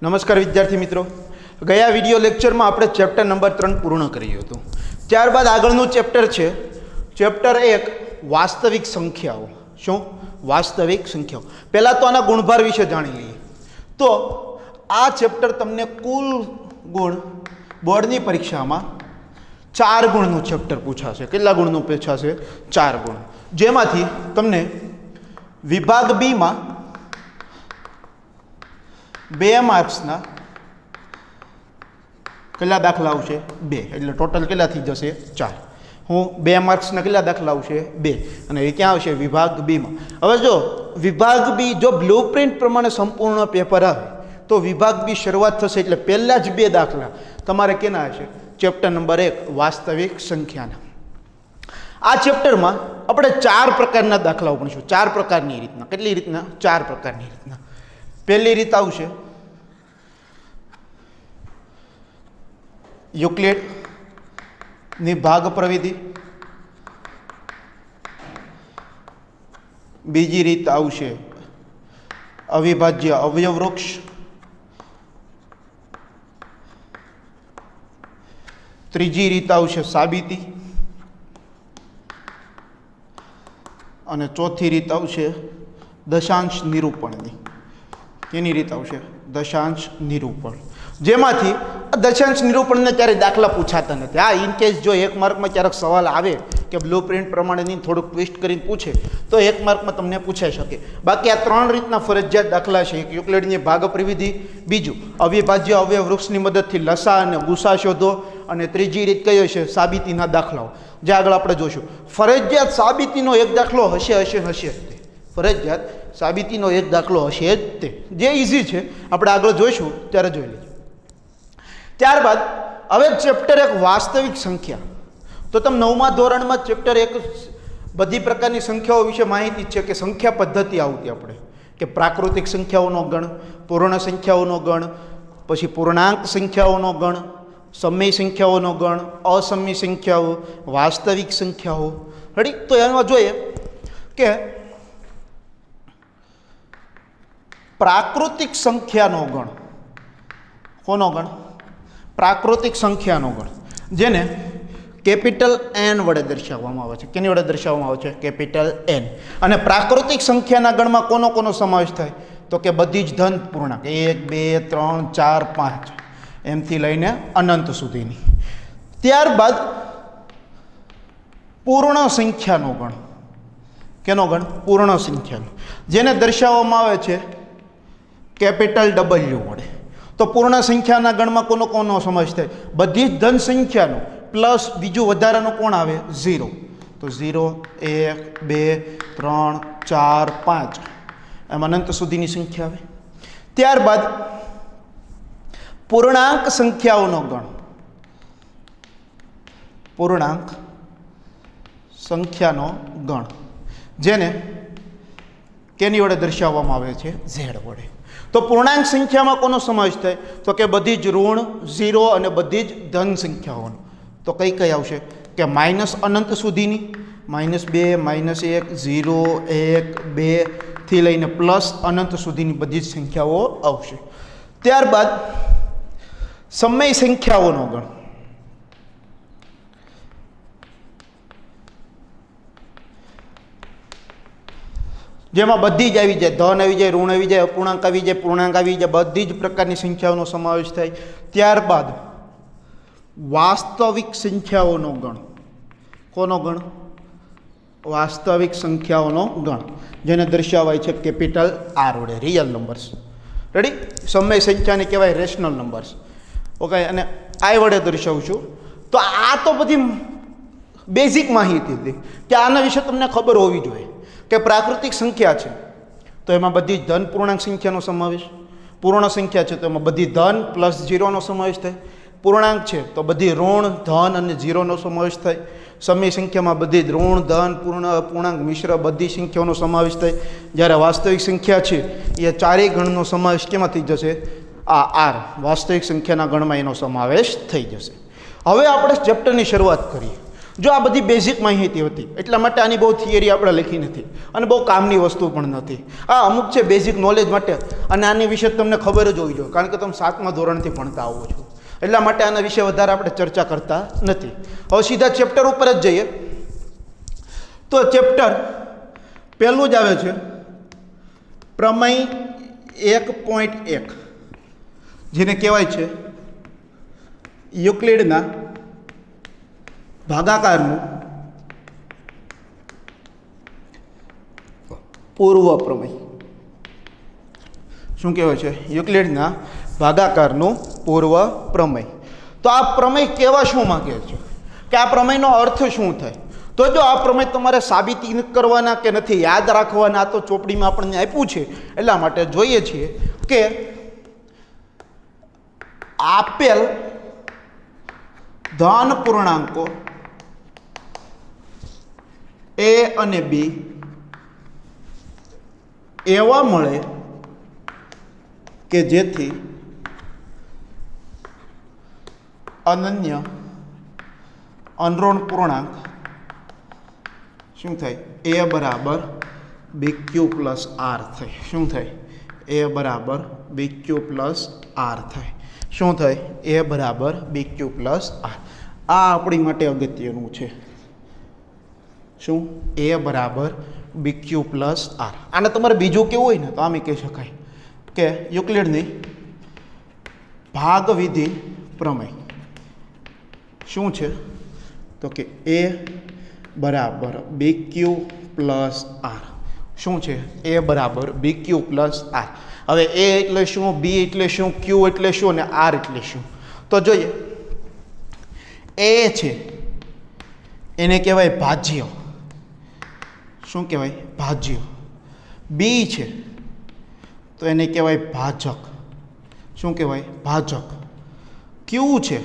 નમસ્કાર વિદ્યાર્થી મિત્રો, ગયા વિડિયો લેક્ચરમાં આપણે ચેપ્ટર નંબર 3 પૂર્ણ કર્યું હતું. ત્યારબાદ આગળનું ચેપ્ટર છે ચેપ્ટર 1 વાસ્તવિક સંખ્યાઓ. શું? વાસ્તવિક સંખ્યાઓ. પહેલાં તો આના ગુણભાર વિશે જાણી લઈએ. તો આ ચેપ્ટર તમને કુલ ગુણ બોર્ડની પરીક્ષામાં 4 ગુણનું ચેપ્ટર પૂછાશે. કેટલા ગુણનું પૂછાશે? 4 ગુણ. જેમાંથી તમને વિભાગ બીમાં 2 માર્ક્સના કેટલા દાખલા આવશે? 2. એટલે ટોટલ કેટલા થઈ જશે? 4. હું 2 માર્ક્સના કેટલા દાખલા આવશે? 2. અને એ ક્યાં આવશે? વિભાગ બીમાં. હવે જો વિભાગ બી જો બ્લુપ્રિન્ટ પ્રમાણે સંપૂર્ણ પેપર આવે તો વિભાગ બી શરૂઆત થશે એટલે પહેલા જ 2 દાખલા તમારે કેના હશે? ચેપ્ટર નંબર 1 વાસ્તવિક સંખ્યાના. આ ચેપ્ટરમાં આપણે 4 પ્રકારના દાખલાઓ ભણીશું. 4 પ્રકારની રીતના. કેટલી રીતના? 4 પ્રકારની રીતના. પહેલી રીત આવશે યુક્લિડની ભાગ પ્રવિધિ. બીજી રીત આવશે અવિભાજ્ય અવયવ વૃક્ષ. ત્રીજી રીત આવશે સાબિતી. અને ચોથી રીત આવશે દશાંશ નિરૂપણની. એની રીત આવશે દશાંશ નિરૂપણ. જેમાંથી દશાંશ નિરૂપણને ક્યારેય દાખલા પૂછાતા નથી. હા, ઇન કેસ જો 1 માર્કમાં ક્યારેક સવાલ આવે કે બ્લુ પ્રિન્ટ પ્રમાણેની થોડુંક ટ્વિસ્ટ કરીને પૂછે તો 1 માર્કમાં તમને પૂછાઈ શકે. બાકી આ 3 રીતના ફરજિયાત દાખલા છે. એક યુક્લિડની ભાગ પ્રવિધિ, બીજું અવિભાજ્ય અવયવ વૃક્ષની મદદથી લસા અને ગુસા શોધો, અને ત્રીજી રીત કઈ હશે? સાબિતીના દાખલાઓ. જે આગળ આપણે જોઈશું. ફરજિયાત સાબિતીનો એક દાખલો હશે જ તે. ફરજિયાત સાબિતીનો એક દાખલો હશે જ તે. જે ઇઝી છે, આપણે આગળ જોઈશું ત્યારે જોઈ લઈશું. ત્યારબાદ હવે ચેપ્ટર 1 વાસ્તવિક સંખ્યા. તો તમે 9મા ધોરણમાં ચેપ્ટર 1 બધી પ્રકારની સંખ્યાઓ વિશે માહિતી છે કે સંખ્યા પદ્ધતિ આવતી આપણે કે પ્રાકૃતિક સંખ્યાઓનો ગણ, પૂર્ણ સંખ્યાઓનો ગણ, પછી પૂર્ણાંક સંખ્યાઓનો ગણ, સમય સંખ્યાઓનો ગણ, અસમય સંખ્યાઓ, વાસ્તવિક સંખ્યાઓ. રેડી? તો એમાં જોઈએ કે પ્રાકૃતિક સંખ્યાનો ગણ. કોનો ગણ? પ્રાકૃતિક સંખ્યાનો ગણ, જેને કેપિટલ N વડે દર્શાવવામાં આવે છે. કેની વડે દર્શાવવામાં આવે છે? Capital N. અને પ્રાકૃતિક સંખ્યાના ગણમાં કોનો સમાવેશ થાય? તો કે બધી જ ધન પૂર્ણાંક 1, 2, 3, 4, 5 એમથી લઈને અનંત સુધીની. ત્યારબાદ પૂર્ણ સંખ્યાનો ગણ. કેનો ગણ? પૂર્ણ સંખ્યાનો, જેને દર્શાવવામાં આવે છે કેપિટલ W વડે. તો પૂર્ણ સંખ્યાના ગણમાં કોનો સમાવેશ થાય? બધી જ ધન સંખ્યાનો પ્લસ બીજું વધારાનું કોણ આવે? 0. તો 0, 1, 2, 3, 4, 5 એમ અનંત સુધીની સંખ્યા આવે. ત્યારબાદ પૂર્ણાંક સંખ્યાઓનો ગણ. પૂર્ણાંક સંખ્યાનો ગણ, જેને કેની વડે દર્શાવવામાં આવે છે? Z વડે. તો પૂર્ણાંક સંખ્યામાં કોનો સમાવેશ થાય? તો કે બધી જ ઋણ 0 અને બધી જ ધન સંખ્યાઓનો. તો કઈ આવશે? કે માઇનસ અનંત સુધીની, -2, -1, 0, 1, 2 થી લઈને પ્લસ અનંત સુધીની બધી જ સંખ્યાઓ આવશે. ત્યારબાદ સમય સંખ્યાઓનો ગણ. જેમાં બધી જ આવી જાય. ધન આવી જાય, ઋણ આવી જાય, અપૂર્ણાંક આવી જાય, પૂર્ણાંક આવી જાય, બધી જ પ્રકારની સંખ્યાઓનો સમાવેશ થાય. ત્યારબાદ વાસ્તવિક સંખ્યાઓનો ગણ. કોનો ગણ? વાસ્તવિક સંખ્યાઓનો ગણ, જેને દર્શાવાય છે કેપિટલ R વડે, રિયલ નંબર્સ. રેડી? સમય સંખ્યાને કહેવાય રેશનલ નંબર્સ. ઓકે, અને I વડે દર્શાવું. તો આ તો બધી બેઝિક માહિતી હતી કે આના વિશે તમને ખબર હોવી જોઈએ કે પ્રાકૃતિક સંખ્યા છે તો એમાં બધી ધન પૂર્ણાંક સંખ્યાનો સમાવેશ. પૂર્ણ સંખ્યા છે તો એમાં બધી ધન પ્લસ 0નો સમાવેશ થાય. પૂર્ણાંક છે તો બધી ઋણ, ધન અને 0નો સમાવેશ થાય. સમય સંખ્યામાં બધી ઋણ, ધન, પૂર્ણાંક મિશ્ર બધી સંખ્યાઓનો સમાવેશ થાય. જ્યારે વાસ્તવિક સંખ્યા છે એ 4 ગણનો સમાવેશ કેમાં થઈ જશે? આ R વાસ્તવિક સંખ્યાના ગણમાં એનો સમાવેશ થઈ જશે. હવે આપણે ચેપ્ટરની શરૂઆત કરીએ. જો આ બધી બેઝિક માહિતી હતી એટલા માટે આની બહુ થિયરી આપણે લખી નથી અને બહુ કામની વસ્તુ પણ નથી. આ અમુક છે બેઝિક નોલેજ માટે, અને આની વિશે તમને ખબર જ હોવી જોઈએ કારણ કે તમે 7મા ધોરણથી ભણતા આવો છો. એટલા માટે આના વિશે વધારે આપણે ચર્ચા કરતા નથી. હવે સીધા ચેપ્ટર ઉપર જ જઈએ. તો ચેપ્ટર પહેલું જ આવે છે પ્રમેય 1.1, જેને કહેવાય છે યુક્લિડના ભાગાકારનું પૂર્વ પ્રમેય. શું કહેવાય છે? યુક્લિડના ભાગાકારનું પૂર્વ પ્રમેય. તો આ પ્રમેય કહેવા શું માગે છે કે આ પ્રમેયનો અર્થ શું થાય? તો જો આ પ્રમેય તમારે સાબિતી કરવાના કે નથી યાદ રાખવાના, તો ચોપડીમાં આપણને આપ્યું છે. એટલા માટે જોઈએ છીએ કે આપેલ ધન પૂર્ણાંકો A અને B એવા મળે કે જેથી અનન્ય અનઋણ પૂર્ણાંક શું થાય? A બરાબર BQ પ્લસ R થાય. શું થાય? A બરાબર BQ પ્લસ R થાય. શું થાય? A બરાબર BQ પ્લસ R. આ આપણી માટે અગત્યનું છે. શું? A બરાબર BQ પ્લસ R. આને તમારે બીજું કેવું હોય ને તો આમ કહી શકાય કે યુક્લિડની ભાગવિધિ પ્રમેય. શું છે? તો કે A બરાબર BQ પ્લસ R. શું છે? A બરાબર BQ પ્લસ R. હવે A એટલે શું, B એટલે શું, Q એટલે શું અને R એટલે શું? તો જોઈએ. A છે એને કહેવાય ભાજ્ય. શું કહેવાય? ભાજ્ય. B છે તો એને કહેવાય ભાજક. શું કહેવાય? ભાજક. Q છે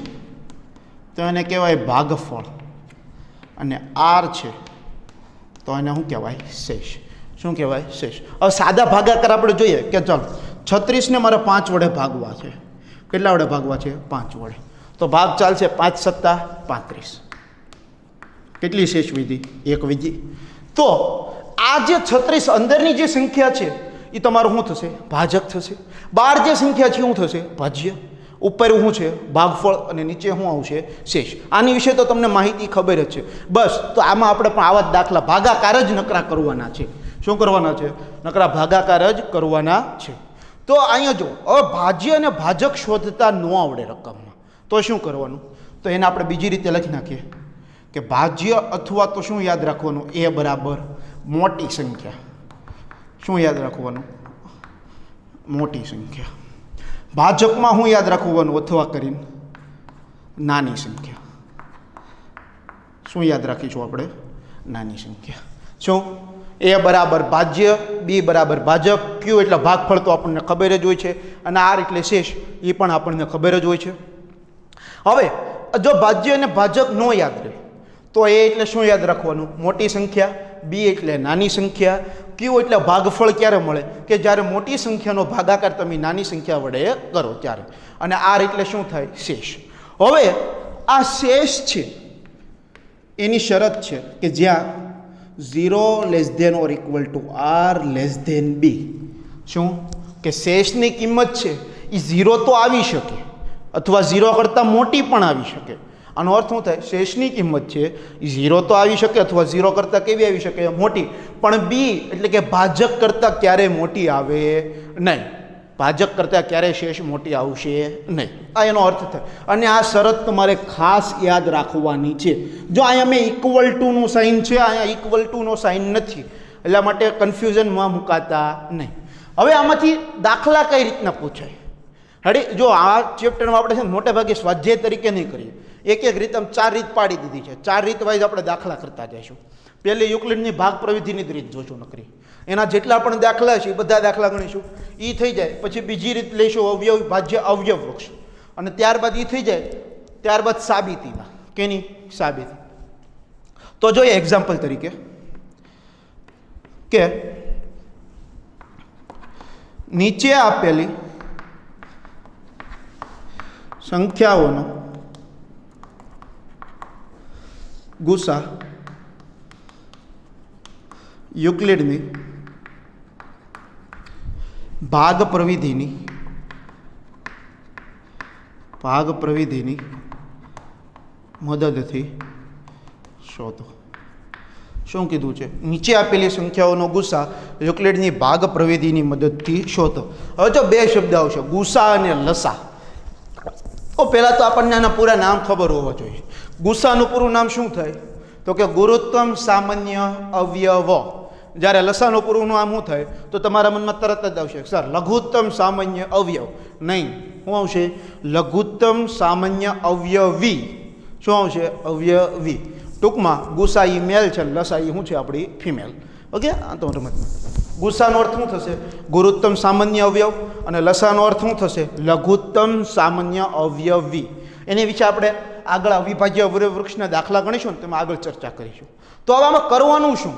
તો એને કહેવાય ભાગફળ, અને R છે તો એને શું કહેવાય? શેષ. શું કહેવાય? શેષ. હવે સાદા ભાગાકાર આપણે જોઈએ કે ચાલો 36ને મારે 5 વડે ભાગવા છે. કેટલા વડે ભાગવા છે? 5 વડે. તો ભાગ ચાલશે 5 સત્તા 35. કેટલી શેષ વિધિ? એક વિધિ. તો આ જે 36 અંદરની જે સંખ્યા છે એ તમારું શું થશે? ભાજક થશે. બહાર જે સંખ્યા છે શું થશે? ભાજ્ય. ઉપર શું છે? ભાગફળ, અને નીચે શું આવશે? શેષ. આની વિશે તો તમને માહિતી ખબર જ છે. બસ તો આમાં આપણે પણ આવા જ દાખલા ભાગાકાર જ નકરા કરવાના છે. શું કરવાના છે? નકરા ભાગાકાર જ કરવાના છે. તો અહીંયા જો હવે ભાજ્ય અને ભાજક શોધતા ન આવડે રકમમાં તો શું કરવાનું? તો એને આપણે બીજી રીતે લખી નાખીએ કે ભાજ્ય અથવા તો શું યાદ રાખવાનું? A બરાબર મોટી સંખ્યા. શું યાદ રાખવાનું? મોટી સંખ્યા. ભાજકમાં શું યાદ રાખવાનું? અથવા કરીને નાની સંખ્યા. શું યાદ રાખીશું આપણે? નાની સંખ્યા. શું? A બરાબર ભાજ્ય, B બરાબર ભાજક, Q એટલે ભાગફળ તો આપણને ખબર જ હોય છે, અને R એટલે શેષ એ પણ આપણને ખબર જ હોય છે. હવે જો ભાજ્ય અને ભાજક ન યાદ રહે તો A એટલે શું યાદ રાખવાનું? મોટી સંખ્યા. B એટલે નાની સંખ્યા. Q એટલે ભાગફળ ક્યારે મળે? કે જ્યારે મોટી સંખ્યાનો ભાગાકાર તમે નાની સંખ્યા વડે કરો ત્યારે. અને R એટલે શું થાય? શેષ. હવે આ શેષ છે એની શરત છે કે જ્યાં 0 less than or equal to R less than B. શું? કે શેષની કિંમત છે એ 0 તો આવી શકે અથવા 0 કરતાં મોટી પણ આવી શકે. આનો અર્થ શું થાય? શેષની કિંમત છે એ 0 તો આવી શકે અથવા 0 કરતાં કેવી આવી શકે? મોટી. પણ B એટલે કે ભાજક કરતાં ક્યારેય મોટી આવે નહીં. ભાજક કરતાં ક્યારેય શેષ મોટી આવશે નહીં. આ એનો અર્થ થાય. અને આ શરત તમારે ખાસ યાદ રાખવાની છે. જો અહીંયા મેં ઇક્વલ ટુનું સાઇન છે, અહીંયા ઇક્વલ ટુનો સાઇન નથી, એટલા માટે કન્ફ્યુઝનમાં મુકાતા નહીં. હવે આમાંથી દાખલા કઈ રીતના પૂછાય? હડી જો આ ચેપ્ટરમાં આપણે છે ને મોટે ભાગે સ્વાધ્યાય તરીકે નહીં કરીએ. એક એક રીત આમ 4 રીત પાડી દીધી છે. 4 રીત વાઇઝ આપણે દાખલા કરતા જઈશું. પહેલી યુક્લિડની ભાગ પ્રવિધિની જ રીત જોશું નકરી. એના જેટલા પણ દાખલા છે એ બધા દાખલા ગણીશું. એ થઈ જાય પછી બીજી રીત લઈશું અવયવ ભાજ્ય અવયવ વૃક્ષ, અને ત્યારબાદ એ થઈ જાય ત્યારબાદ સાબિતીમાં. કેની? સાબિતી. તો જોઈએ એક્ઝામ્પલ તરીકે કે નીચે આપેલી સંખ્યાઓનો ગુસા યુક્લિડની ભાગ પ્રવિધિની મદદથી શોધો. શું કીધું છે? નીચે આપેલી સંખ્યાઓનો ગુસા યુક્લિડની ભાગ પ્રવિધિની મદદથી શોધો. હવે જો બે શબ્દ આવશે, ગુસા અને લસા. તો પહેલાં તો આપણને આના પૂરા નામ ખબર હોવા જોઈએ. ગુસાનું પૂરું નામ શું થાય? તો કે ગુરુત્તમ સામાન્ય અવયવ. જ્યારે લસાનું પૂરું નામ શું થાય? તો તમારા મનમાં તરત જ આવશે સર લઘુત્તમ સામાન્ય અવયવ. નહીં, શું આવશે? લઘુત્તમ સામાન્ય અવયવી. શું આવશે? અવયવી. ટૂંકમાં ગુસા ઈ મેલ છે, લસા ઈ શું છે? આપણી ફિમેલ. ઓકે, આ તો રમતમાં ગુસાનો અર્થ શું થશે? ગુરુત્તમ સામાન્ય અવયવ. અને લસાનો અર્થ શું થશે? લઘુત્તમ સામાન્ય અવયવી. એની વિશે આપણે આગળ અવિભાજ્ય વૃક્ષના દાખલા ગણીશું ને તેમાં આગળ ચર્ચા કરીશું. તો હવે આમાં કરવાનું શું?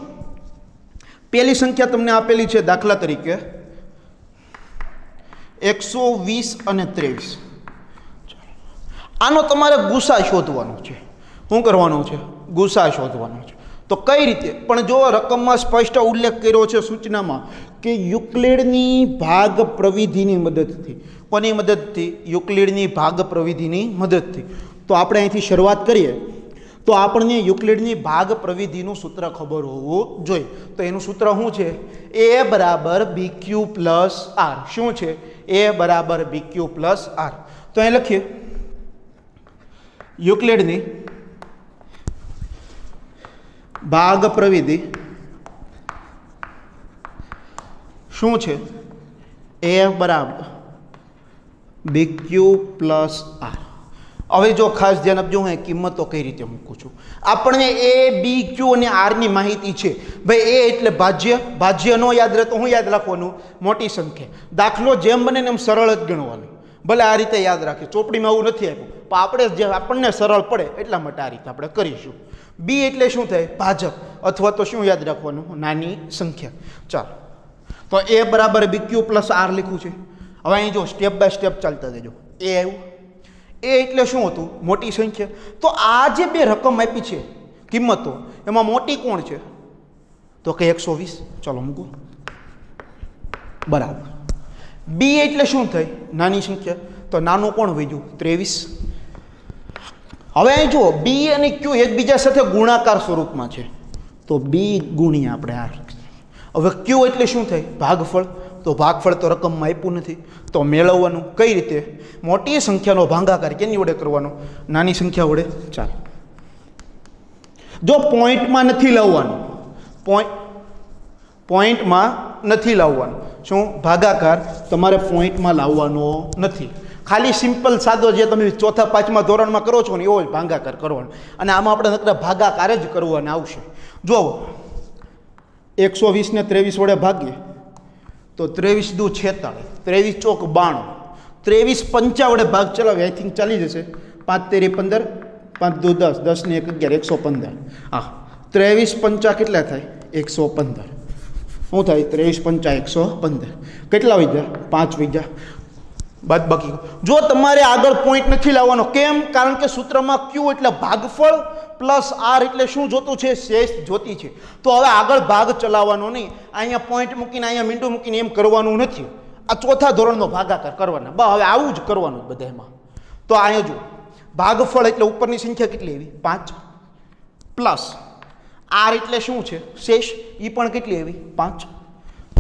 પહેલી સંખ્યા તમને આપેલી છે દાખલા તરીકે 120 અને 23. આનો તમારે ગુસા શોધવાનો છે. શું કરવાનું છે? ગુસા શોધવાનો છે. તો કઈ રીતે? પણ જો રકમમાં સ્પષ્ટ ઉલ્લેખ કર્યો છે સૂચનામાં કે યુક્લિડની ભાગ પ્રવિધિની મદદથી. કોની મદદથી? યુક્લિડની ભાગ પ્રવિધિની મદદથી. તો આપણે અહીંથી શરૂઆત કરીએ તો આપણને યુક્લિડની ભાગ પ્રવિધિનું સૂત્ર ખબર હોવું જોઈએ. તો એનું સૂત્ર શું છે? a બરાબર bq પ્લસ r. શું છે? a બરાબર bq પ્લસ r. તો અહીં લખીએ યુક્લિડની ભાગ પ્રવિધિ શું છે? a બરાબર bq પ્લસ r. હવે જો ખાસ ધ્યાન આપજો, હું કિંમતો કઈ રીતે મૂકું છું. આપણને a b q અને r ની માહિતી છે. ભાઈ a એટલે ભાજ્ય. ભાજ્ય ન યાદ રહે તો હું યાદ રાખવાનું? મોટી સંખ્યા. દાખલો જેમ બને એમ સરળ જ ગણવાનું. ભલે આ રીતે યાદ રાખીએ, ચોપડીમાં આવું નથી આપ્યું, પણ આપણે જે આપણને સરળ પડે એટલા માટે આ રીતે આપણે કરીશું. બી એટલે શું થાય? ભાજક. અથવા તો શું યાદ રાખવાનું? નાની સંખ્યા. ચાલો, તો a બરાબર bq પ્લસ r લખ્યું છે. હવે અહીં જો સ્ટેપ બાય સ્ટેપ ચાલતા જજો. એ આવ્યું. એ એટલે શું હતું? મોટી સંખ્યા. તો આ જે બે રકમ આપી છે કિંમતો, એમાં મોટી કોણ છે? તો કે 120. ચલો મૂકો. બરાબર. બી એટલે શું થાય? નાની સંખ્યા. તો નાનું કોણ વધ્યું? 23. હવે અહીં જુઓ, બી અને ક્યુ એકબીજા સાથે ગુણાકાર સ્વરૂપમાં છે. તો બી ગુણ્યા આપણે આર. હવે ક્યુ એટલે શું થાય? ભાગફળ. તો ભાગફળ તો રકમમાં આપ્યું નથી, તો મેળવવાનું કઈ રીતે? મોટી સંખ્યાનો ભાગાકાર કેની વડે કરવાનો? નાની સંખ્યા વડે. ચાલો, જો પોઈન્ટમાં નથી લાવવાનું, પોઈન્ટમાં નથી લાવવાનું. શું? ભાગાકાર તમારે પોઈન્ટમાં લાવવાનો નથી. ખાલી સિમ્પલ સાદો જે તમે 4થા 5મા ધોરણમાં કરો છો ને એવો જ ભાગાકાર કરવાનો. અને આમાં આપણે નકરા ભાગાકાર જ કરવાના આવશે. જો 120 ને 23 વડે ભાગીએ તો 23 દુ 46, 23 ચોક 92, 23 પંચા વડે ભાગ ચલાવે. આઈ થિંક ચાલી જશે. 5 તેરી 15, 5 દુ 10, 10 ને 1 11, 115. હા, 23 પંચા કેટલા થાય? 115. શું થાય? 23 પંચા 115. કેટલા વૈજા? 5 વૈજા. બાદ બાકી. જો તમારે આગળ પોઈન્ટ નથી લાવવાનો, કેમ? કારણ કે સૂત્રમાં ક્યુ એટલે ભાગફળ પ્લસ આર એટલે શું જોતું છે? શેષ જોતી છે. તો હવે આગળ ભાગ ચલાવવાનો નહીં. અહીંયા પોઈન્ટ મૂકીને અહીંયા મીંડું મૂકીને એમ કરવાનું નથી. આ 4થા ધોરણનો ભાગાકાર કરવાના. હવે આવું જ કરવાનું બધામાં. તો અહીંયા જો ભાગફળ એટલે ઉપરની સંખ્યા કેટલી આવી? 5 પ્લસ આર એટલે શું છે? શેષ. એ પણ કેટલી આવી? 5.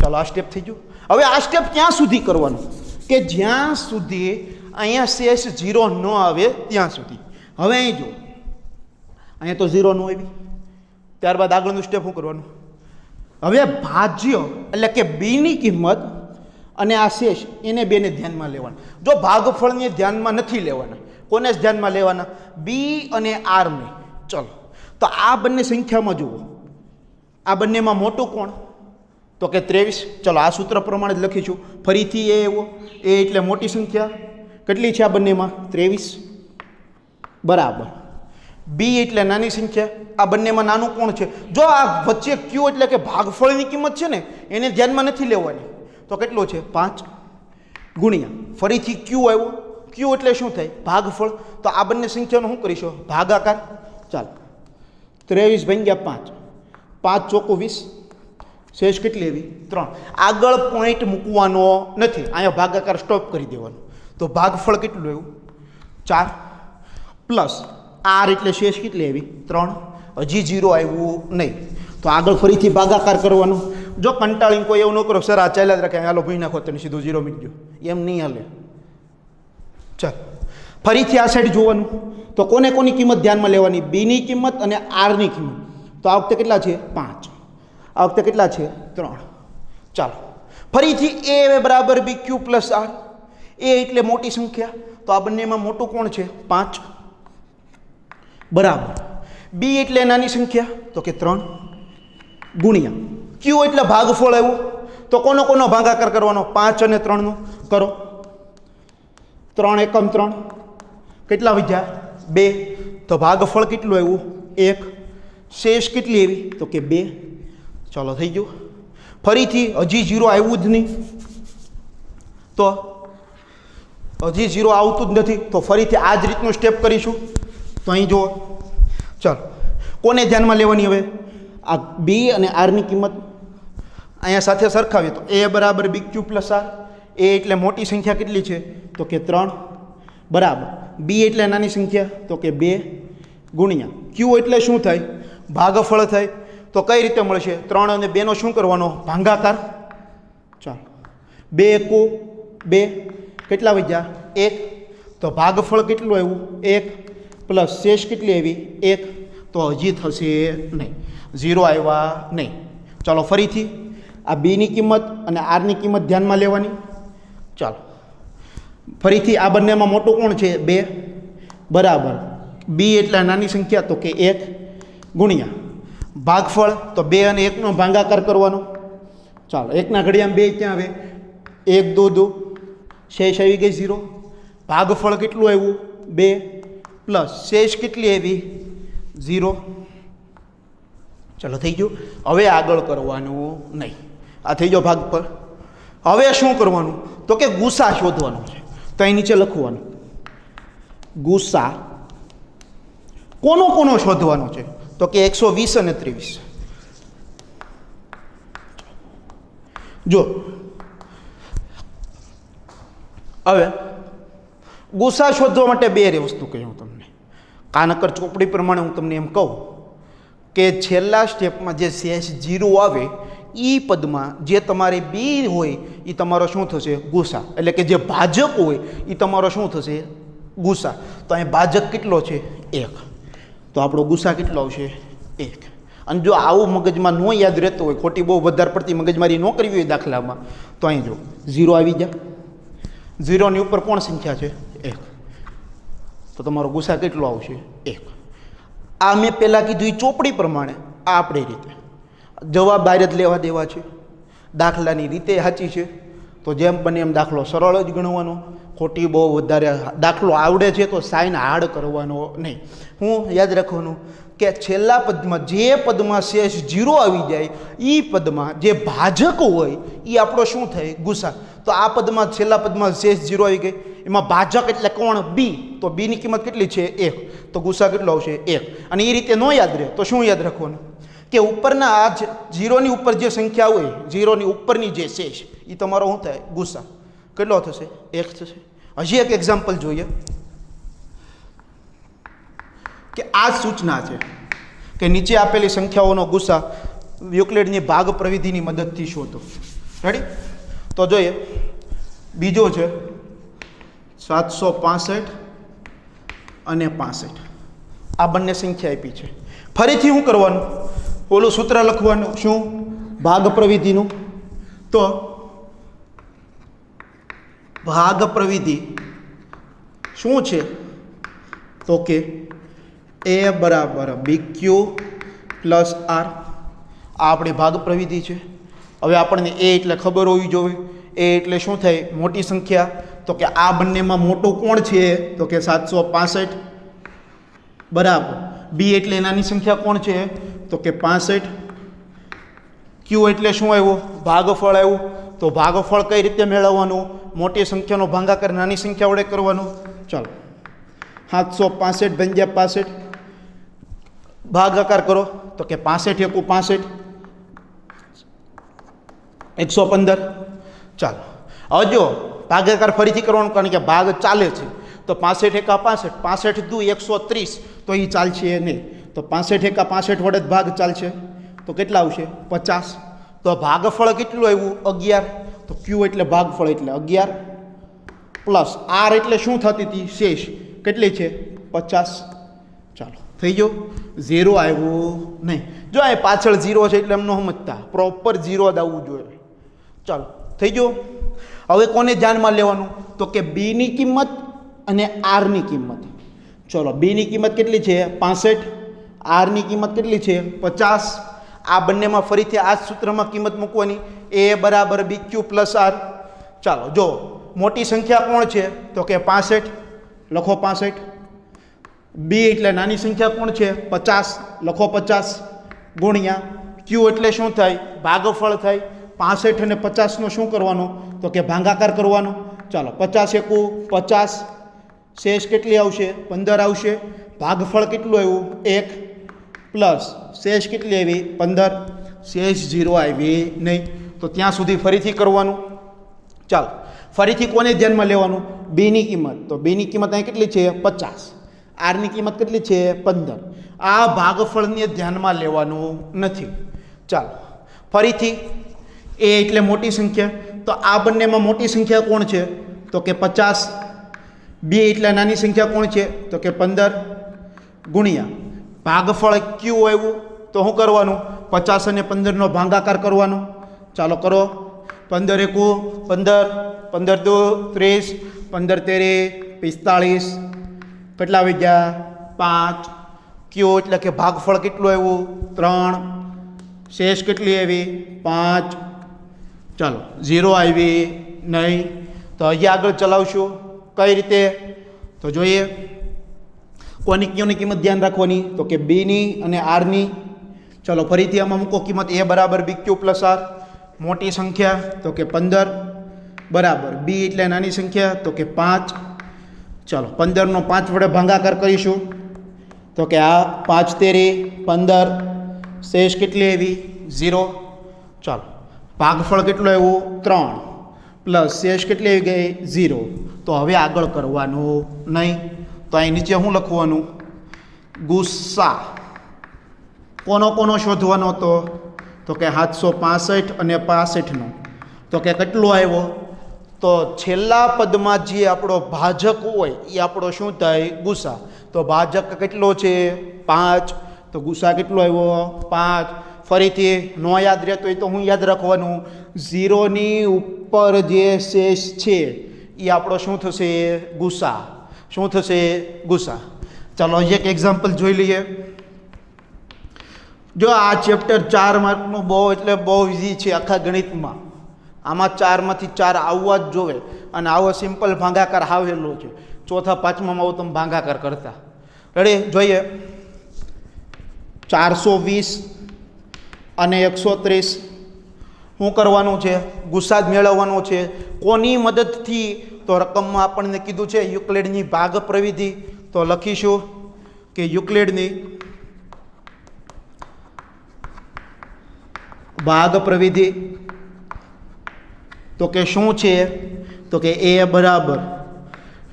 ચાલો, આ સ્ટેપ થઈ ગયું. હવે આ સ્ટેપ ક્યાં સુધી કરવાનું? કે જ્યાં સુધી અહીંયા શેષ 0 ન આવે ત્યાં સુધી. હવે અહીં જો અહીંયા તો 0 ન આવી, ત્યારબાદ આગળનું સ્ટેપ શું કરવાનું? હવે ભાજ્ય એટલે કે બીની કિંમત અને આ શેષ એને બેને ધ્યાનમાં લેવાના. જો ભાગફળને ધ્યાનમાં નથી લેવાના, કોને ધ્યાનમાં લેવાના? બી અને આરને. ચલો, તો આ બંને સંખ્યામાં જુઓ, આ બંનેમાં મોટું કોણ? તો કે 23. ચલો, આ સૂત્ર પ્રમાણે જ લખીશું. ફરીથી એ એવો એ એટલે મોટી સંખ્યા. કેટલી છે આ બંનેમાં? 23. બરાબર. બી એટલે નાની સંખ્યા. આ બંનેમાં નાનું કોણ છે? જો આ વચ્ચે ક્યુ એટલે કે ભાગફળની કિંમત છે ને એને ધ્યાનમાં નથી લેવાની. તો કેટલો છે? 5 ગુણ્યા ફરીથી ક્યુ આવ્યો. ક્યુ એટલે શું થાય? ભાગફળ. તો આ બંને સંખ્યાનો શું કરીશું? ભાગાકાર. ચાલો, 23 બની ગયા 5, 5 ચોકું 20, શેષ કેટલી આવી 3. આગળ પોઈન્ટ મૂકવાનો નથી, અહીંયા ભાગાકાર સ્ટોપ કરી દેવાનો. તો ભાગફળ કેટલું આવ્યું 4 પ્લસ આર એટલે શેષ કેટલી આવી 3. હજી 0 આવ્યું નહીં, તો આગળ ફરીથી ભાગાકાર કરવાનો. જો કંટાળીને કોઈ એવું ન કરો સર આ ચાલ્યા જ રાખે હાલો ભૂઈ નાખો તને સીધું 0 મીટ ગયો, એમ નહીં હાલે. ચાલ ફરીથી આ સાઈડ જોવાનું. તો કોને કોની કિંમત ધ્યાનમાં લેવાની? બીની કિંમત અને આરની કિંમત. તો આ વખતે કેટલા છે 5, આ વખતે કેટલા છે 3. ચાલો ફરીથી એ બરાબર બી ક્યુ પ્લસ આર. એ એટલે મોટી સંખ્યા, તો આ બંનેમાં મોટું કોણ છે 5 બરાબર. બી એટલે નાની સંખ્યા, તો કે 3 ગુણ્યા ક્યુ એટલે ભાગફળ આવ્યું. તો કોનો કોનો ભાગાકાર કરવાનો? 5 અને 3 નો કરો. 3 એકમ 3 કેટલા વધ્યા 2. તો ભાગફળ કેટલું આવ્યું 1. શેષ કેટલી આવી? તો કે 2. ચાલો થઈ ગયું. ફરીથી હજી 0 આવ્યું જ નહીં, તો હજી 0 આવતું જ નથી, તો ફરીથી આ જ રીતનું સ્ટેપ કરીશું. તો અહીં જુઓ, ચાલો કોને ધ્યાનમાં લેવાની? હવે આ બી અને આરની કિંમત અહીંયા સાથે સરખાવીએ તો એ બરાબર બી ક્યુ પ્લસ આર. એ એટલે મોટી સંખ્યા કેટલી છે? તો કે 3 બરાબર. બી એટલે નાની સંખ્યા, તો કે 2 ગુણ્યા ક્યુ એટલે શું થાય? ભાગફળ થાય. તો કઈ રીતે મળશે? 3 અને 2 નો શું કરવાનો? ભાગાકાર. ચાલો 2 એકુ 2 કેટલા વધ્યા 1. તો ભાગફળ કેટલું આવ્યું 1 પ્લસ શેષ કેટલી આવી 1. તો હજી થશે નહીં, 0 આવ્યા નહીં. ચાલો ફરીથી આ બીની કિંમત અને આરની કિંમત ધ્યાનમાં લેવાની. ચાલો ફરીથી આ બંનેમાં મોટું કોણ છે 2 બરાબર. બી એટલે નાની સંખ્યા, તો કે 1 ગુણ્યા ભાગફળ. તો 2 અને 1 નો ભાગાકાર કરવાનો. ચાલો 1 ના ઘડિયામાં 2 ક્યાં આવે? 1 2 2, શેષ આવી ગઈ 0. ભાગફળ કેટલું આવ્યું 2 પ્લસ શેષ કેટલી આવી 0. ચાલો થઈ ગયું. હવે આગળ કરવાનું નહીં, આ થઈ ગયો ભાગફળ. હવે શું કરવાનું? તો કે ગુસા શોધવાનો છે. તો અહીં નીચે લખવાનું ગુસા કોનો કોનો શોધવાનો છે? તો કે 120 અને 23. જો હવે ગુસા શોધવા માટે બે વસ્તુ કહ્યું તમને. કાનકર ચોપડી પ્રમાણે હું તમને એમ કહું કે છેલ્લા સ્ટેપમાં જે શેષ 0 આવે એ પદમાં જે તમારે બી હોય એ તમારો શું થશે? ગુસા. એટલે કે જે ભાજક હોય એ તમારો શું થશે? ગુસા. તો અહીં ભાજક કેટલો છે 1, તો આપણો ગુસા કેટલો આવશે 1. અને જો આવું મગજમાં ન યાદ રહેતું હોય, ખોટી બહુ વધારે પડતી મગજમારી ન કરવી હોય દાખલામાં, તો અહીં જો 0 આવી ગયા. 0 ની ઉપર કોણ સંખ્યા છે 1, તો તમારો ગુસા કેટલો આવશે 1. આ મેં પહેલાં કીધું એ ચોપડી પ્રમાણે, આ આપણી રીતે જવાબ બહાર જ લેવા દેવા છે. દાખલાની રીતે સાચી છે, તો જેમ બને એમ દાખલો સરળ જ ગણવાનો. ખોટી બહુ વધારે દાખલો આવડે છે તો સાઈન હાર્ડ કરવાનો નહીં. હું યાદ રાખવાનું કે છેલ્લા પદમાં જે પદમાં શેષ 0 આવી જાય એ પદમાં જે ભાજક હોય એ આપણો શું થાય? ગુસા. તો આ પદમાં છેલ્લા પદમાં શેષ 0 આવી ગઈ, એમાં ભાજક એટલે કોણ? બી. તો બીની કિંમત કેટલી છે 1, તો ગુસા કેટલો આવશે 1. અને એ રીતે ન યાદ રહે તો શું યાદ રાખવાનું કે ઉપરના આ 0 ની ઉપર જે સંખ્યા હોય, 0 ની ઉપરની જે શેષ એ તમારો શું થાય? ગુસા. કેટલો થશે? 1 થશે. હજી એક એક્ઝામ્પલ જોઈએ કે આ સૂચના છે કે નીચે આપેલી સંખ્યાઓનો ગુસા યુક્લિડની ભાગ પ્રવિધિની મદદથી શોધો. રેડી? તો જોઈએ બીજો છે 765 અને 65. આ બંને સંખ્યા આપી છે. ફરીથી શું કરવાનું? ઓલું સૂત્ર લખવાનું. શું? ભાગ પ્રવિધિનું. તો ભાગ પ્રવિધિ શું છે? તો કે એ બરાબર બી ક્યુ પ્લસ આર. આ આપણી ભાગ પ્રવિધિ છે. હવે આપણને એ એટલે ખબર હોવી જોઈએ. એ એટલે શું થાય? મોટી સંખ્યા. તો કે આ બંનેમાં મોટું કોણ છે? તો કે 765 બરાબર. બી એટલે નાની સંખ્યા કોણ છે? તો કે 65. ક્યુ એટલે શું આવ્યું? ભાગફળ આવ્યું. તો ભાગફળ કઈ રીતે મેળવવાનું? મોટી સંખ્યાનો ભાગાકાર નાની સંખ્યા વડે કરવાનો. ચાલો 765 ભાગ્યા 65. ભાગાકાર કરો તો કે 65 એકુ 65 115. ચાલો હવે જો ભાગાકાર ફરીથી કરવાનું કારણ કે ભાગ ચાલે છે તો 65 એકા 65 65 દુ 130 તો એ ચાલશે નહીં તો 65 એકા 65 વડે જ ભાગ ચાલશે તો કેટલા આવશે 50. તો ભાગફળ કેટલું આવ્યું 11. તો ક્યુ એટલે ભાગફળ એટલે 11 પ્લસ આર એટલે શું થતી હતી શેષ કેટલી છે 50. ચાલો થઈ ગયો 0 આવ્યું નહીં. જો આ પાછળ 0 છે એટલે એમનો સમજતા પ્રોપર 0 જ આવવું જોઈએ. ચાલો થઈ ગયો. હવે કોને ધ્યાનમાં લેવાનું તો કે બી ની કિંમત અને આર ની કિંમત. ચલો બી ની કિંમત કેટલી છે 65, આર ની કિંમત કેટલી છે 50. આ બંનેમાં ફરીથી આ સૂત્રમાં કિંમત મૂકવાની એ બરાબર બી ક્યુ પ્લસ આર. ચાલો જો મોટી સંખ્યા કોણ છે તો કે 65 લખો 65. બી એટલે નાની સંખ્યા કોણ છે 50 લખો 50 ગુણ્યા ક્યુ એટલે શું થાય ભાગફળ થાય. 65 અને 50 નો શું કરવાનો તો કે ભાગાકાર કરવાનો. ચાલો 50 એકુ 50 શેષ કેટલી આવશે 15 આવશે. ભાગફળ કેટલું આવ્યું 1 પ્લસ શેષ કેટલી આવી 15. શેષ 0 આવી નહીં તો ત્યાં સુધી ફરીથી કરવાનું. ચાલો ફરીથી કોને ધ્યાનમાં લેવાનું બીની કિંમત. તો બીની કિંમત અહીં કેટલી છે 50, આરની કિંમત કેટલી છે 15. આ ભાગફળને ધ્યાનમાં લેવાનું નથી. ચાલો ફરીથી એ એટલે મોટી સંખ્યા તો આ બંનેમાં મોટી સંખ્યા કોણ છે તો કે 50. બી એટલે નાની સંખ્યા કોણ છે તો કે 15 ગુણ્યા ભાગફળ ક્યુ આવ્યું તો શું કરવાનું 50 અને 15 નો ભાગાકાર કરવાનો. ચાલો કરો 15 એકુ 15, 15 દુ 30, 15 તેરે 45. કેટલા આવી ગયા 5. ક્યુ એટલે કે ભાગફળ કેટલું આવ્યું 3. શેષ કેટલી આવી 5. ચાલો 0 આવી નહીં તો અહીંયા આગળ ચલાવશું કઈ રીતે તો જોઈએ. કોની ક્યુની કિંમત ધ્યાન રાખવાની તો કે બીની અને આરની. ચલો ફરીથી આમાં મૂકો કિંમત એ બરાબર બી ક્યુ પ્લસ આર. મોટી સંખ્યા તો કે 15 બરાબર બી એટલે નાની સંખ્યા તો કે 5. ચાલો 15 નો 5 વડે ભાગાકાર કરીશું તો કે આ 5 તેરી 15. શેષ કેટલી આવી 0. ચાલો ભાગફળ કેટલું આવ્યું 3 પ્લસ શેષ કેટલી આવી ગઈ 0. તો હવે આગળ કરવાનું નહીં. તો અહીં નીચે શું લખવાનું ગુસ્સા કોનો શોધવાનો હતો તો કે 765 અને 65નો. તો કે કેટલો આવ્યો તો છેલ્લા પદમાં જે આપણો ભાજક હોય એ આપણો શું થાય ગુસ્સા. તો ભાજક કેટલો છે 5 તો ગુસ્સા કેટલો આવ્યો 5. ફરીથી ન યાદ રહેતો હોય તો હું યાદ રાખવાનું 0 ની ઉપર જે શેષ છે એ આપણો શું થશે ગુસ્સા. શું થશે ગુસ્સા. ચાલો એક એક્ઝામ્પલ જોઈ લઈએ. જો આ ચેપ્ટર 4 માર્કનું બહુ એટલે બહુ ઇઝી છે આખા ગણિતમાં. આમાં 4માંથી 4 આવવા જ જોવે અને આવો સિમ્પલ ભાગાકાર આવેલો છે. ચોથા પાંચમામાં આવો તમે ભાગાકાર કરતા. રેડી જોઈએ 420 અને 130 શું કરવાનું છે ગુસ્સા જ મેળવવાનો છે. કોની મદદથી તો રકમમાં આપણને કીધું છે યુક્લિડની ભાગ પ્રવિધિ. તો લખીશું કે યુક્લિડની ભાગ પ્રવિધિ તો કે શું છે તો કે એ બરાબર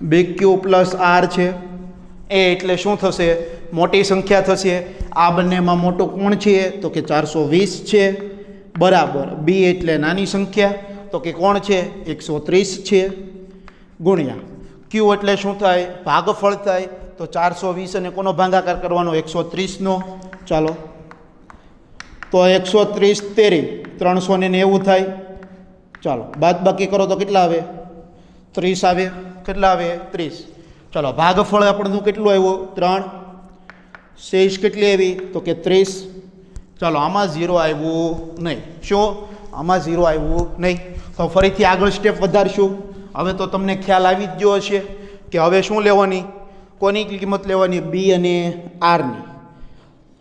બી ક્યુ પ્લસ આર છે. એ એટલે શું થશે મોટી સંખ્યા થશે. આ બંનેમાં મોટું કોણ છે તો કે 420 છે બરાબર બી એટલે નાની સંખ્યા તો કે કોણ છે 130 છે ગુણ્યા ક્યુ એટલે શું થાય ભાગફળ થાય. તો 420 અને કોનો ભાગાકાર કરવાનો 130 નો. ચાલો તો 130 તેરી 390 થાય. ચાલો બાદ બાકી કરો તો કેટલા આવે 30 આવે. કેટલા આવે 30. ચાલો ભાગફળ આપણનું કેટલું આવ્યું 3. શેષ કેટલી આવી તો કે 30. ચાલો આમાં 0 આવ્યું નહીં. શું આમાં 0 આવ્યું નહીં. તો ફરીથી આગળ સ્ટેપ વધારશું. હવે તો તમને ખ્યાલ આવી જ ગયો હશે કે હવે શું લેવાની કોની કિંમત લેવાની બી અને આરની.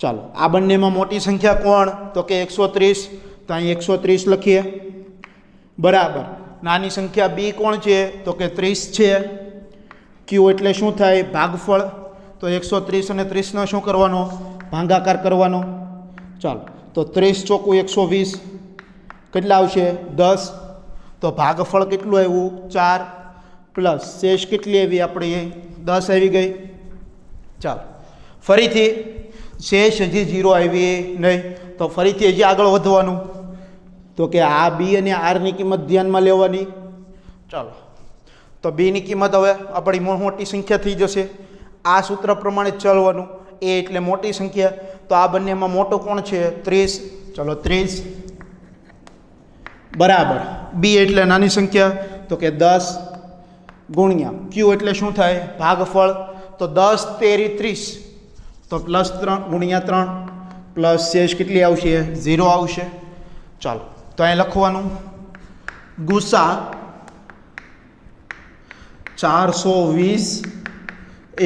ચાલો આ બંનેમાં મોટી સંખ્યા કોણ તો કે 130. તો અહીં 130 લખીએ બરાબર નાની સંખ્યા બી કોણ છે તો કે 30 છે. ક્યુ એટલે શું થાય ભાગફળ. તો 130 અને 30નો શું કરવાનો ભાંગાકાર કરવાનો. ચાલો તો 30 ચોકું 120 કેટલા આવશે 10. તો ભાગફળ કેટલું આવ્યું 4 પ્લસ શેષ કેટલી આવી આપણે 10 આવી ગઈ. ચાલો ફરીથી શેષ હજી 0 આવી નહીં, તો ફરીથી હજી આગળ વધવાનું. તો કે આ બી અને આરની કિંમત ધ્યાનમાં લેવાની. ચાલો તો બીની કિંમત હવે આપણી મોટી સંખ્યા થઈ જશે. આ સૂત્ર પ્રમાણે ચાલવાનું. એ એટલે મોટી સંખ્યા, તો આ બંનેમાં મોટો કોણ છે 30. ચલો 30 બરાબર બી એટલે નાની સંખ્યા, તો કે 10 ગુણ્યા ક્યુ એટલે શું થાય ભાગફળ. તો 10 તેરી 30, તો +3 ગુણ્યા 3 પ્લસ શેષ કેટલી આવશે 0 આવશે. ચાલો તો અહીં લખવાનું ગુસા 420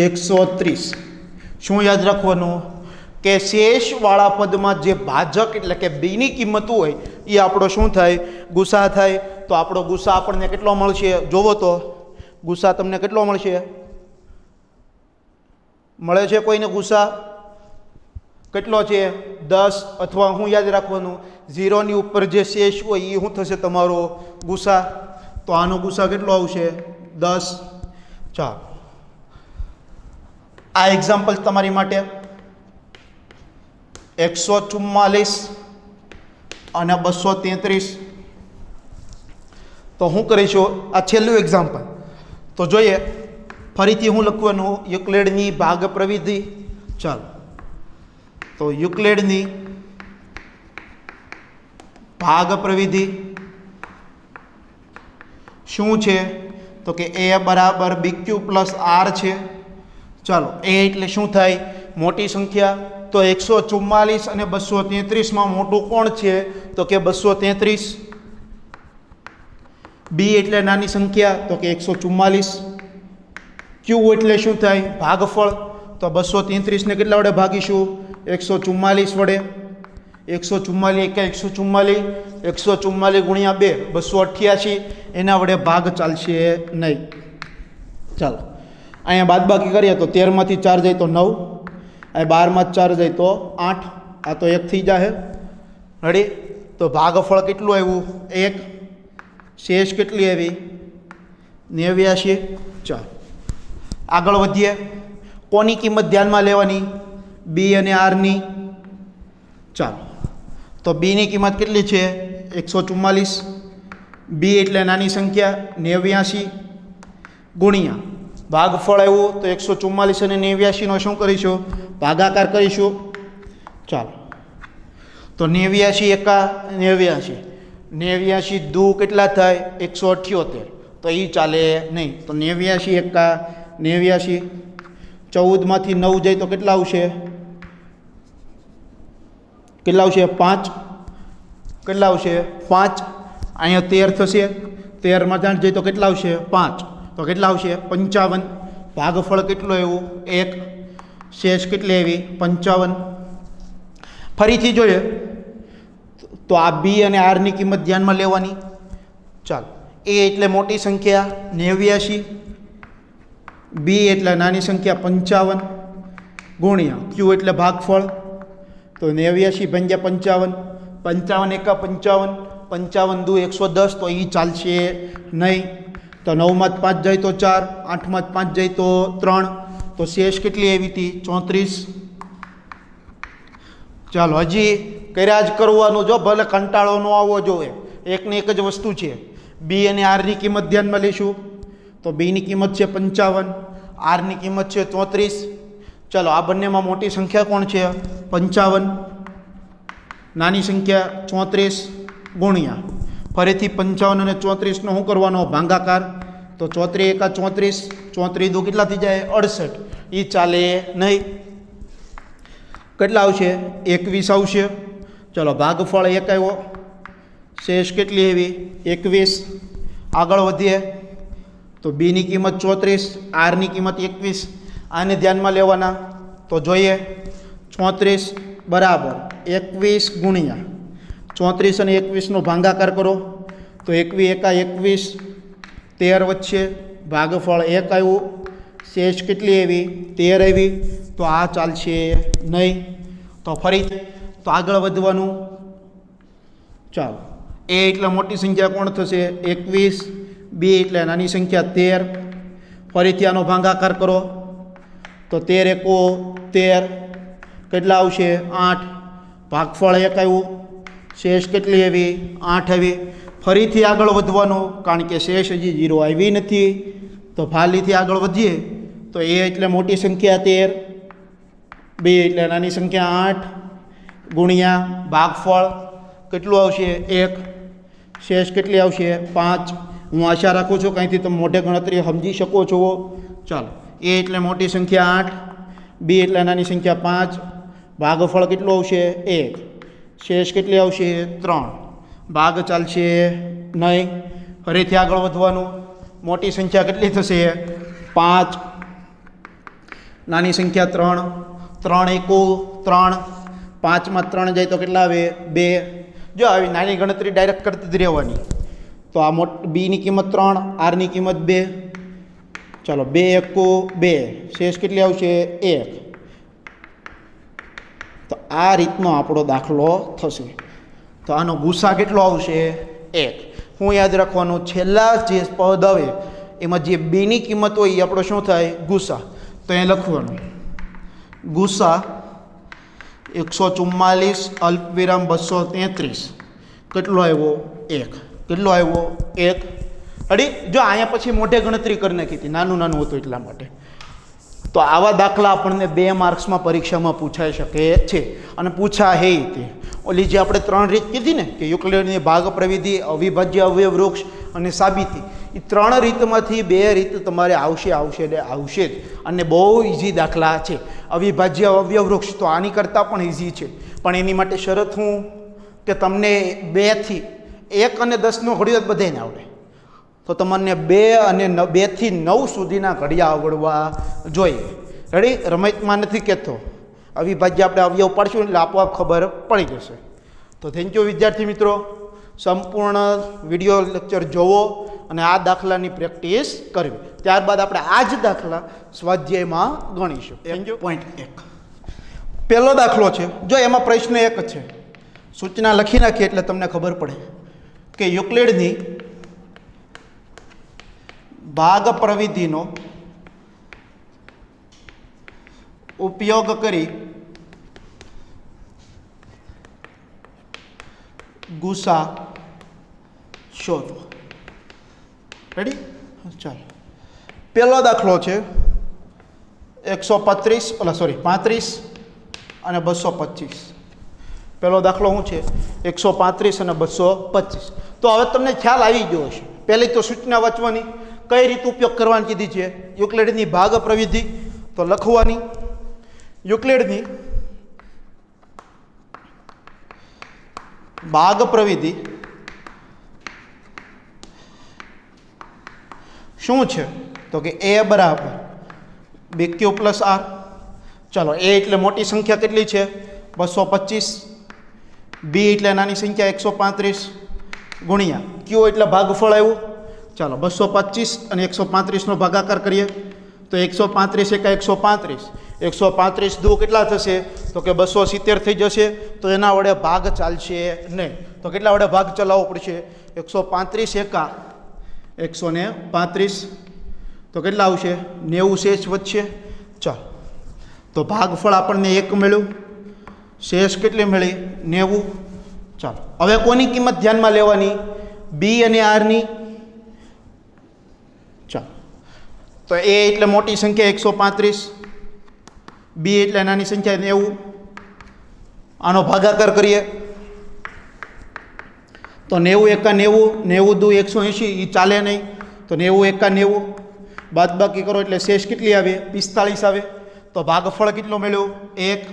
130. શું યાદ રાખવાનું કે શેષવાળા પદમાં જે ભાજક એટલે કે બીની કિંમત હોય એ આપણો શું થાય ગુસા થાય. તો આપણો ગુસા આપણને કેટલો મળશે જોવો તો ગુસા તમને કેટલો મળશે મળે છે કોઈને ગુસા કેટલો છે 10, અથવા શું યાદ રાખવાનું 0ની ઉપર જે શેષ હોય એ શું થશે તમારો ગુસા. તો આનો ગુસા કેટલો આવશે 10. ચાલો આ એક્ઝામ્પલ તમારી માટે 144 અને 233. તો શું કરીશું આ છેલ્લું એક્ઝામ્પલ. તો જોઈએ ફરીથી હું લખવાનું યુક્લિડની ભાગ પ્રવિધિ. ચાલો તો યુક્લિડની ભાગ પ્રવિધિ શું છે તો કે એ બરાબર BQ પ્લસ R છે. ચાલો એ એટલે શું થાય મોટી સંખ્યા. તો 144 અને 233માં મોટું કોણ છે તો કે 233. બી એટલે નાની સંખ્યા, તો કે 144. ક્યુ એટલે શું થાય ભાગફળ. તો 233 ને કેટલા વડે ભાગીશું 144 વડે. 144 એકા 144, 144 ગુણ્યા 2 288, એના વડે ભાગ ચાલશે નહીં. ચાલો અહીંયા બાદબાકી કરીએ તો 13માંથી 4 જાય તો 9, અહીં 12માંથી 4 જાય તો 8, આ તો 1 થઈ જાય. રેડી. તો ભાગફળ કેટલું આવ્યું 1. શેષ કેટલી આવી 89. ચાલો આગળ વધીએ. કોની કિંમત ધ્યાનમાં લેવાની બી અને આરની. ચાલો તો બીની કિંમત કેટલી છે 144. બી એટલે નાની સંખ્યા 89 ગુણ્યા ભાગફળ આવ્યું તો 144 અને 89નો શું કરીશું ભાગાકાર કરીશું. ચાલો તો 89 એકા 89, 89 દુ કેટલા થાય 178, તો એ ચાલે નહીં. તો 89 એકા 89, 14માંથી 9 જાય તો કેટલા આવશે 5. કેટલા આવશે 5. અહીંયા 13 થશે, 13માં 8 જાય તો કેટલા આવશે 5, તો કેટલા આવશે 55. ભાગફળ કેટલું આવ્યું 1. શેષ કેટલી આવી 55. ફરીથી જોઈએ તો આ બી અને આરની કિંમત ધ્યાનમાં લેવાની. ચાલો એ એટલે મોટી સંખ્યા 89, બી એટલે નાની સંખ્યા 55 ગુણ્યા ક્યુ એટલે ભાગફળ. તો 89 ભાગ્યા 55, 55 એકા 55, 55 દુ 110, તો એ ચાલશે નહીં. તો 9માંથી 5 જાય તો 4, 8માંથી 5 જાય તો 3, તો શેષ કેટલી આવી હતી 34. ચાલો હજી કર્યા જ કરવાનું, જો ભલે કંટાળો ન આવવો જોઈએ. એકને એક જ વસ્તુ છે. બી અને આરની કિંમત ધ્યાનમાં લઈશું. તો બીની કિંમત છે 55, આરની કિંમત છે 34. ચાલો આ બંનેમાં મોટી સંખ્યા કોણ છે 55, નાની સંખ્યા 34 ગુણ્યા ફરીથી 55 અને 34નો શું કરવાનો ભાગાકાર. તો 34 એકા 34, 34 દુ કેટલા થઈ જાય 68, એ ચાલે નહીં. કેટલા આવશે 21 આવશે. ચલો ભાગફળ 1 આવ્યો, શેષ કેટલી આવી 21. આગળ વધીએ તો બીની કિંમત 34, આરની કિંમત 21. આને ધ્યાનમાં લેવાના. તો જોઈએ 34 બરાબર 21 ગુણ્યા 34 અને 21નો ભાગાકાર કરો. તો 21 એકા 21, 13 વચ્ચે ભાગફળ 1 આવ્યું, શેષ કેટલી આવી 13 આવી. તો આ ચાલશે નહીં. તો ફરી તો આગળ વધવાનું. ચાલો, એ એટલે મોટી સંખ્યા કોણ થશે? 21. બી એટલે નાની સંખ્યા 13. ફરીથી આનો ભાગાકાર કરો તો 13 એકો 13. કેટલા આવશે? 8. ભાગફળ 1 આવ્યું. શેષ કેટલી આવી? 8 આવી. ફરીથી આગળ વધવાનું, કારણ કે શેષ હજી 0 આવી નથી. તો ફાલીથી આગળ વધીએ તો એ એટલે મોટી સંખ્યા 13. બી એટલે નાની સંખ્યા 8 ગુણ્યા ભાગફળ કેટલું આવશે? 1. શેષ કેટલી આવશે? 5. હું આશા રાખું છું કંઈથી તમે મોઢે ગણતરી સમજી શકો છો. ચાલો, એ એટલે મોટી સંખ્યા 8. બી એટલે નાની સંખ્યા 5. ભાગફળ કેટલું આવશે? 1. શેષ કેટલી આવશે? 3. ભાગ ચાલશે નહીં. ફરીથી આગળ વધવાનું. મોટી સંખ્યા કેટલી થશે? 5. નાની સંખ્યા 3. 3 એકો 3. 5માં 3 જાય તો કેટલા આવે? 2. જો આવી નાની ગણતરી ડાયરેક્ટ કરતી જ રહેવાની. તો આ બીની કિંમત 3, આરની કિંમત 2. ચાલો, 2 એકો 2. શેષ કેટલી આવશે? 1. તો આ રીતનો આપણો દાખલો થશે. તો આનો ગુસા કેટલો આવશે? 1. હું યાદ રાખવાનું, છેલ્લા જે પદ આવે એમાં જે બેની કિંમત હોય એ આપણો શું થાય? ગુસા. તો એ લખવાનું ગુસા 144 અલ્પવિરામ 233 કેટલો આવ્યો? 1. કેટલો આવ્યો? 1. અડી જો અહીંયા પછી મોઢે ગણતરી કરી નાખી હતી, નાનું નાનું હતું એટલા માટે. તો આવા દાખલા આપણને 2 માર્ક્સમાં પરીક્ષામાં પૂછાઈ શકે છે અને પૂછાય તે. ઓલી જે આપણે 3 રીત કીધી ને કે યુક્લિડની ભાગ પ્રવિધિ, અવિભાજ્ય અવયવ વૃક્ષ અને સાબિતી, એ 3 રીતમાંથી 2 રીત તમારે આવશે એટલે આવશે જ. અને બહુ ઇઝી દાખલા છે. અવિભાજ્ય અવયવ વૃક્ષ તો આની કરતાં પણ ઇઝી છે, પણ એની માટે શરત હું કે તમને 2 થી 1 અને 10નો ઘડિયાળ બધાને આવડે. તો તમને 2 અને 2 થી 9 સુધીના ઘડિયા આવડવા જોઈએ. રેડી? રમતમાં નથી કહેતો, અવિભાજ્ય આપણે અવયવ પાડશું એટલે આપોઆપ ખબર પડી જશે. તો થેન્ક યુ વિદ્યાર્થી મિત્રો. સંપૂર્ણ વિડીયો લેક્ચર જોવો અને આ દાખલાની પ્રેક્ટિસ કરવી. ત્યારબાદ આપણે આ જ દાખલા સ્વાધ્યાયમાં ગણીશું. Thank you. પોઈન્ટ 1 પહેલો દાખલો છે. જો એમાં પ્રશ્ન એક જ છે, સૂચના લખી નાખીએ એટલે તમને ખબર પડે કે યુક્લિડની ભાગ પ્રવિધિનો ઉપયોગ કરી ગુસા શોધો. રેડી? ચાલો, પહેલો દાખલો છે 35 અને 225. પહેલો દાખલો શું છે? 135 અને 225. તો હવે તમને ખ્યાલ આવી ગયો હશે. પહેલી તો સૂચના વાંચવાની, કઈ રીતે ઉપયોગ કરવાની કીધી છે. યુક્લિડની ભાગ પ્રવિધિ તો લખવાની. યુક્લિડની ભાગ પ્રવિધિ શું છે? તો કે a બરાબર bq પ્લસ r. ચાલો, a એટલે મોટી સંખ્યા કેટલી છે? 225. b એટલે નાની સંખ્યા 135 ગુણ્યા q એટલે ભાગફળ આવ્યું. ચાલો, 225 અને 135નો ભાગાકાર કરીએ તો 135 એકા 135. 135 દુ કેટલા થશે? તો કે 270 થઈ જશે. તો એના વડે ભાગ ચાલશે નહીં. તો કેટલા વડે ભાગ ચલાવવો પડશે? 135 એકા 135. તો કેટલા આવશે? 90 શેષ વધશે. ચાલો, તો ભાગફળ આપણને 1 મળ્યું. શેષ કેટલી મળી? 90. ચાલો, હવે કોની કિંમત ધ્યાનમાં લેવાની? બી અને આરની. ચાલો, તો એ એટલે મોટી સંખ્યા 135, બી એટલે નાની સંખ્યા 90. આનો ભાગાકાર કરીએ તો 90 એકા 90, 90 દુ 180, એ ચાલે નહીં. તો 90 એકા 90, બાદબાકી કરો એટલે શેષ કેટલી આવે? 45 આવે. તો ભાગફળ કેટલો મળ્યો? 1.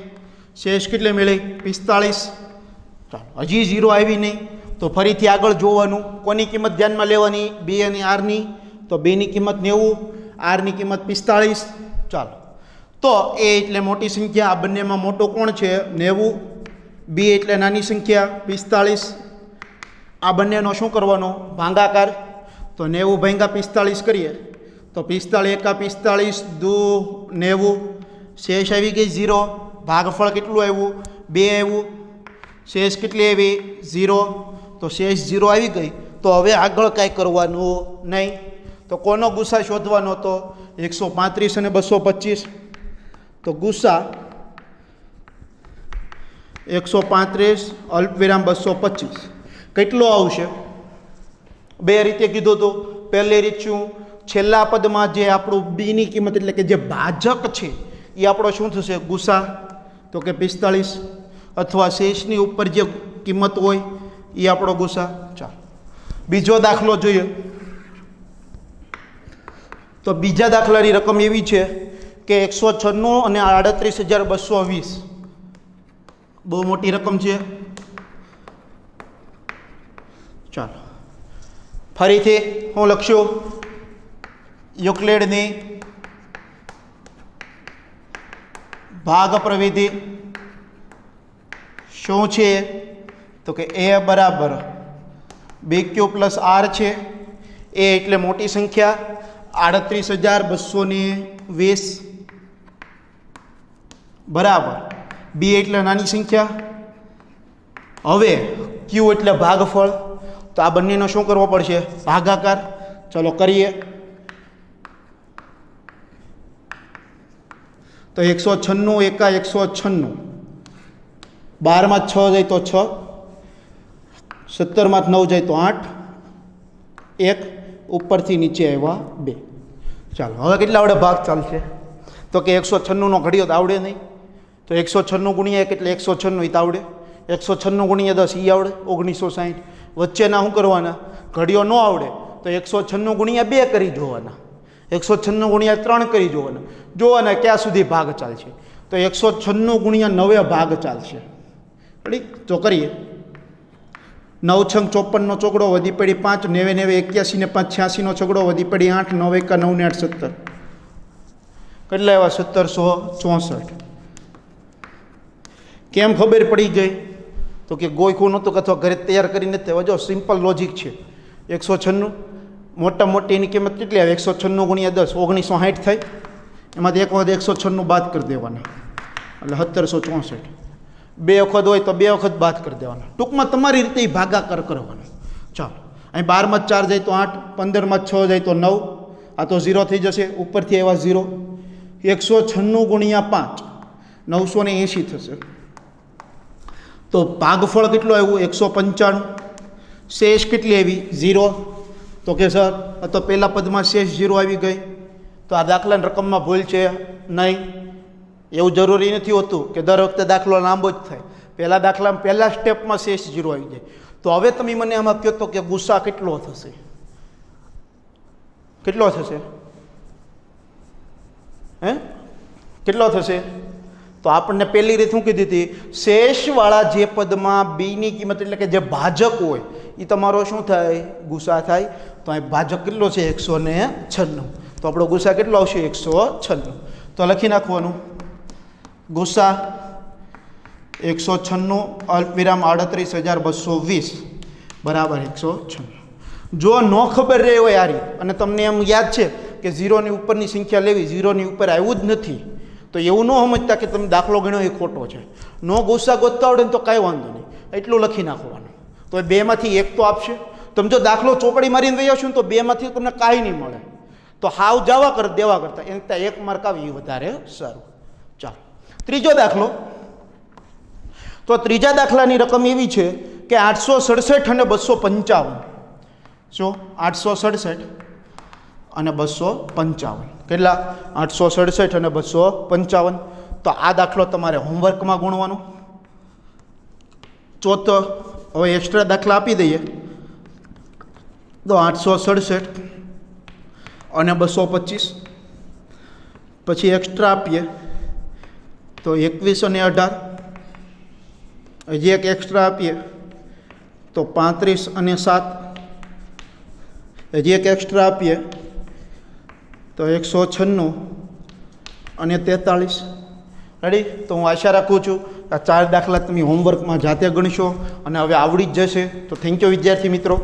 શેષ કેટલી મળી? 45. ચાલો, હજી 0 આવી નહીં. તો ફરીથી આગળ જોવાનું, કોની કિંમત ધ્યાનમાં લેવાની? બી અને આરની. તો બીની કિંમત 90, આરની કિંમત 45. ચાલો, તો એ એટલે મોટી સંખ્યા, આ બંનેમાં મોટો કોણ છે? 90. બી એટલે નાની સંખ્યા 45. આ બંનેનો શું કરવાનો? ભાગાકાર. તો 90 ભાગ્યા 45 કરીએ તો 45 એકા 45 દુ 90. શેષ આવી ગઈ 0. ભાગફળ કેટલું આવ્યું? 2 આવ્યું, શેષ કેટલી આવી 0, તો શેષ 0 આવી ગઈ. તો હવે આગળ કાંઈ કરવાનું નહીં. તો કોનો ગુસા શોધવાનો હતો? 135 અને 225. તો ગુસા 135 અલ્પવિરામ 225 કેટલો આવશે? બે રીતે કીધું હતું. પહેલી રીત શું? છેલ્લા પદમાં જે આપણું બીની કિંમત એટલે કે જે ભાજક છે એ આપણો શું થશે? ગુસા. તો કે 45 અથવા શેષની ઉપર જે કિંમત હોય એ આપણો ગુસા. ચાલો બીજો દાખલો જોઈએ. તો બીજા દાખલાની રકમ એવી છે કે 196 અને 38,220. બહુ મોટી રકમ છે. ચાલો ફરીથી હું લખશું યુક્લિડની ભાગ પ્રવિધિ શું છે? તો કે એ બરાબર BQ પ્લસ R છે. એ એટલે મોટી સંખ્યા 38,220 બરાબર બી એટલે નાની સંખ્યા. હવે ક્યુ એટલે ભાગફળ. તો આ બંનેનો શું કરવો પડશે? ભાગાકાર. ચલો કરીએ. તો 196 એકા 196, 12 માં 6 જાય તો 6, 17 માં 9 જાય તો 8, 1 ઉપરથી નીચે આવ્યા 2. ચાલો હવે કેટલા આવડે ભાગ ચાલશે? તો કે 196નો ઘડિયો તો આવડે નહીં. તો 196 ગુણ્યા 1 એટલે 196 એ તો આવડે. 196 ગુણ્યા 10 એ આવડે 1960. વચ્ચેના શું કરવાના? ઘડિયો ન આવડે તો 196 ગુણ્યા 2 કરી જોવાના, 196 ગુણ્યા 3 કરી જોવાના ક્યાં સુધી ભાગ ચાલશે. તો 196 ગુણ્યા 9 ભાગ ચાલશે. રેડી? તો કરીએ. 9 6 54નો ચોકડો વધી પડી 5, 9 9 81 ને 5 86નો છગડો વધી પડી 8, 9 1 9 ને 8 17. કેટલા આવ્યા? 1764. કેમ ખબર પડી ગઈ? તો કે ગોઈખું નહોતું કે અથવા ઘરે તૈયાર કરી નથી. હવે જો સિમ્પલ લોજિક છે. 196 મોટા મોટી એની કિંમત કેટલી આવે? 196 ગુણ્યા 10 1960 થાય. એમાંથી એક વખત 196 બાદ કરી દેવાના એટલે 1764. બે વખત હોય તો બે વખત બાદ કરી દેવાના. ટૂંકમાં તમારી રીતે ભાગાકાર કરવાનો. ચાલો અહીં 12 માં 4 જાય તો 8, 15 માં 6 જાય તો 9, આ તો 0 થઈ જશે. ઉપરથી આવ્યા 0. 196 ગુણ્યા 5 980 થશે. તો ભાગફળ કેટલો આવ્યું? 195. શેષ કેટલી આવી? 0. તો કે સર આ તો પહેલા પદમાં શેષ 0 આવી ગઈ. તો આ દાખલાની રકમમાં ભૂલ છે નહીં. એવું જરૂરી નથી હોતું કે દર વખતે દાખલો લાંબો જ થાય. પહેલા દાખલામાં પહેલા સ્ટેપમાં શેષ 0 આવી જાય. તો હવે તમે મને આમાં કહો તો કે ગુસા કેટલો થશે? કેટલો થશે? હે કેટલો થશે? તો આપણને પહેલી રીત શું કીધી હતી? શેષવાળા જે પદમાં બીની કિંમત એટલે કે જે ભાજક હોય એ તમારો શું થાય? ગુસા થાય. તો અહીં ભાજક કેટલો છે? 196. તો આપણો ગુસા કેટલો આવશે? 196. તો લખી નાખવાનું ગુસા 196 અલ્પવિરામ 38,220 બરાબર 196. જો ન ખબર રહે હોય આ રીત અને તમને એમ યાદ છે કે 0ની ઉપરની સંખ્યા લેવી, 0ની ઉપર આવ્યું જ નથી, તો એવું ન સમજતા કે તમે દાખલો ગણ્યો એ ખોટો છે. નો ગુસા ગોતતા આવડે ને તો કાંઈ વાંધો નહીં, એટલું લખી નાખવાનું. તો એ બેમાંથી એક તો આપશે. તમે જો દાખલો ચોપડી મારીને વહી આવશો ને તો બેમાંથી તમને કાંઈ નહીં મળે. તો હાવ જવા કર દેવા કરતા એને ત્યાં 1 માર્ક આવી વધારે સારું. ચાલો ત્રીજો દાખલો. તો ત્રીજા દાખલાની રકમ એવી છે કે 867 અને 255. શું? 867 અને 255. કેટલા? 867 અને 255. તો આ દાખલો તમારે હોમવર્કમાં ગુણવાનો. ચોથો હવે એક્સ્ટ્રા દાખલા આપી દઈએ. તો 867 અને 225 પછી એક્સ્ટ્રા આપીએ તો 21 અને 18. હજી એક એક્સ્ટ્રા આપીએ તો 35 અને 7. હજી એક એક્સ્ટ્રા આપીએ તો 196 અને 43. રેડી? તો હું આશા રાખું છું આ 4 દાખલા તમે હોમવર્કમાં જાતે ગણશો અને હવે આવડી જ જશે. તો થેન્ક યુ વિદ્યાર્થી મિત્રો.